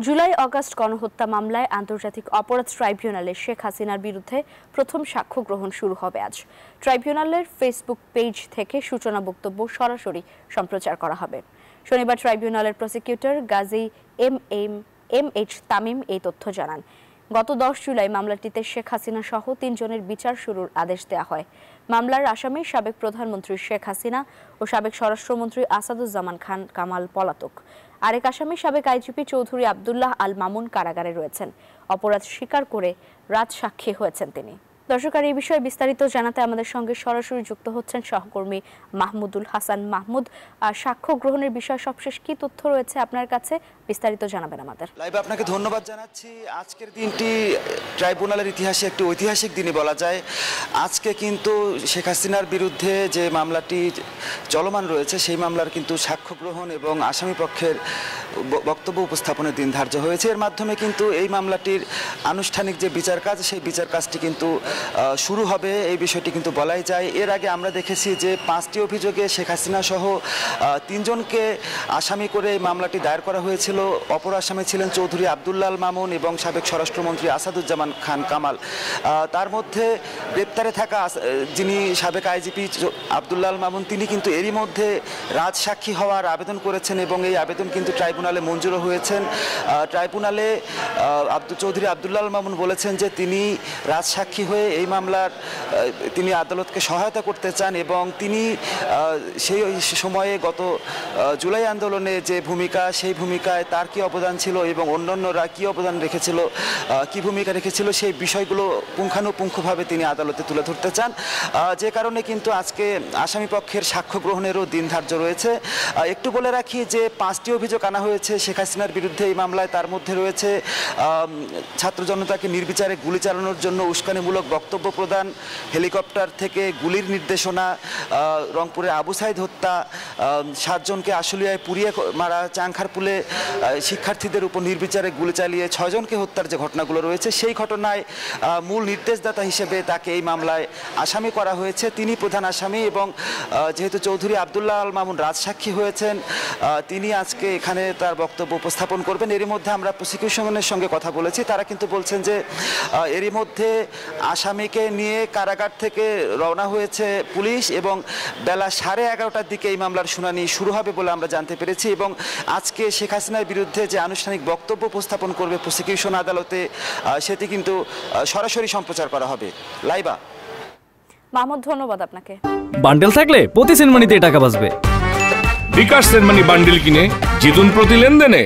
July August গণহত্যা মামলায় আন্তর্জাতিক অপরাধ ট্রাইব্যুনালে শেখ হাসিনার বিরুদ্ধে প্রথম সাক্ষ্য গ্রহণ শুরু হবে আজ। ট্রাইব্যুনালের ফেসবুক পেজ থেকে সূচনা বক্তব্য সরাসরি সম্প্রচার করা হবে। শনিবার ট্রাইব্যুনালের প্রসিকিউটর গাজী এম.এইচ. তামিম এই তথ্য জানান। গত 10 জুলাই মামলাটিতে শেখ হাসিনা সহ 3 জনের বিচার শুরুর আদেশ দেওয়া হয়। মামলার আসামি সাবেক প্রধানমন্ত্রী শেখ হাসিনা ও সাবেক স্বরাষ্ট্রমন্ত্রী আসাদুজ্জামান খান কামাল পলাতক। আরেক আসামি সাবেক আইজিপি চৌধুরী আব্দুল্লাহ আল মামুন কারাগারে রয়েছেন। অপরাধ স্বীকার করে রাজসাক্ষী হয়েছেন তিনি। দর্শক, এই বিষয়ে বিস্তারিত জানাতে আমাদের সঙ্গে সরাসরি যুক্ত হচ্ছেন সহকর্মী মাহমুদুল হাসান। মাহমুদ, সাক্ষ্য গ্রহণের বিষয়ে সবশেষ কি তথ্য রয়েছে আপনার কাছে, বিস্তারিত জানাবেন আমাদের। লাইভ আপনাকে ধন্যবাদ জানাচ্ছি। আজকের দিনটি ট্রাইব্যুনালের ইতিহাসে একটি ঐতিহাসিক দিনই বলা যায়। আজকে কিন্তু শেখ হাসিনার বিরুদ্ধে যে মামলাটি চলমান রয়েছে সেই মামলার কিন্তু সাক্ষ্য গ্রহণ এবং আসামি পক্ষের বক্তব্য উপস্থাপনের দিন ধার্য হয়েছে। এর মাধ্যমে কিন্তু এই মামলাটির আনুষ্ঠানিক যে বিচার কাজ সেই বিচার কাজটি কিন্তু শুরু হবে, এই বিষয়টি কিন্তু বলাই যায়। এর আগে আমরা দেখেছি যে 5টি অভিযোগে শেখ হাসিনা সহ 3 জনকে আসামি করে এই মামলাটি দায়ের করা হয়েছিল। অপর আসামি ছিলেন চৌধুরী আব্দুল্লাহ আল মামুন এবং সাবেক স্বরাষ্ট্রমন্ত্রী আসাদুজ্জামান খান কামাল। তার মধ্যে গ্রেপ্তারে থাকা যিনি সাবেক আইজিপি আব্দুল্লাহ আল মামুন, তিনি কিন্তু এরই মধ্যে রাজসাক্ষী হওয়ার আবেদন করেছেন এবং এই আবেদন কিন্তু ট্রাইব্যুনালে মঞ্জুরও হয়েছেন। ট্রাইব্যুনালে চৌধুরী আব্দুল্লাহ আল মামুন বলেছেন যে তিনি রাজসাক্ষী হয়ে এই মামলার তিনি আদালতকে সহায়তা করতে চান এবং তিনি সেই সময়ে গত জুলাই আন্দোলনে যে ভূমিকা, সেই ভূমিকায় তার কি অবদান ছিল এবং অন্যান্যরা কি অবদান রেখেছিল, কি ভূমিকা রেখেছিল, সেই বিষয়গুলো পুঙ্খানুপুঙ্খভাবে তিনি আদালতে তুলে ধরতে চান। যে কারণে কিন্তু আজকে আসামি পক্ষের সাক্ষ্য গ্রহণেরও দিন ধার্য রয়েছে। একটু বলে রাখি যে 5টি অভিযোগ আনা হয়েছে শেখ হাসিনার বিরুদ্ধে এই মামলায়। তার মধ্যে রয়েছে ছাত্র জনতাকে নির্বিচারে গুলি চালানোর জন্য উস্কানিমূলক বক্তব্য প্রদান, হেলিকপ্টার থেকে গুলির নির্দেশনা, রংপুরে আবু সাইদ হত্যা, 7 জনকে আশুলিয়ায় পুড়িয়ে মারা, চাংখারপুলে শিক্ষার্থীদের উপর নির্বিচারে গুলি চালিয়ে 6 জনকে হত্যার যে ঘটনাগুলো রয়েছে, সেই ঘটনায় মূল নির্দেশদাতা হিসেবে তাকে এই মামলায় আসামি করা হয়েছে। তিনি প্রধান আসামি এবং যেহেতু চৌধুরী আব্দুল্লাহ আল মামুন রাজসাক্ষী হয়েছেন, তিনি আজকে এখানে তার বক্তব্য উপস্থাপন করবেন। এরই মধ্যে আমরা প্রসিকিউশনের সঙ্গে কথা বলেছি, তারা কিন্তু বলছেন যে এরই মধ্যে আসামিকে নিয়ে কারাগার থেকে রওনা হয়েছে পুলিশ এবং বেলা 11:30টার দিকে এই মামলার শুনানি শুরু হবে বলে আমরা জানতে পেরেছি। এবং আজকে শেখ হাসিনার বিরুদ্ধে যে আনুষ্ঠানিক বক্তব্য উপস্থাপন করবে প্রসিকিউশন আদালতে, সেটি কিন্তু সরাসরি সম্প্রচার করা হবে। লাইবা মাহমুদ, ধন্যবাদ আপনাকে। বান্ডেল থাকলে প্রতি সেনমানিতে টাকা বাঁচবে। বিকাশ সেনমানি বান্ডেল কিনে জিতুন প্রতি লেনদেনে।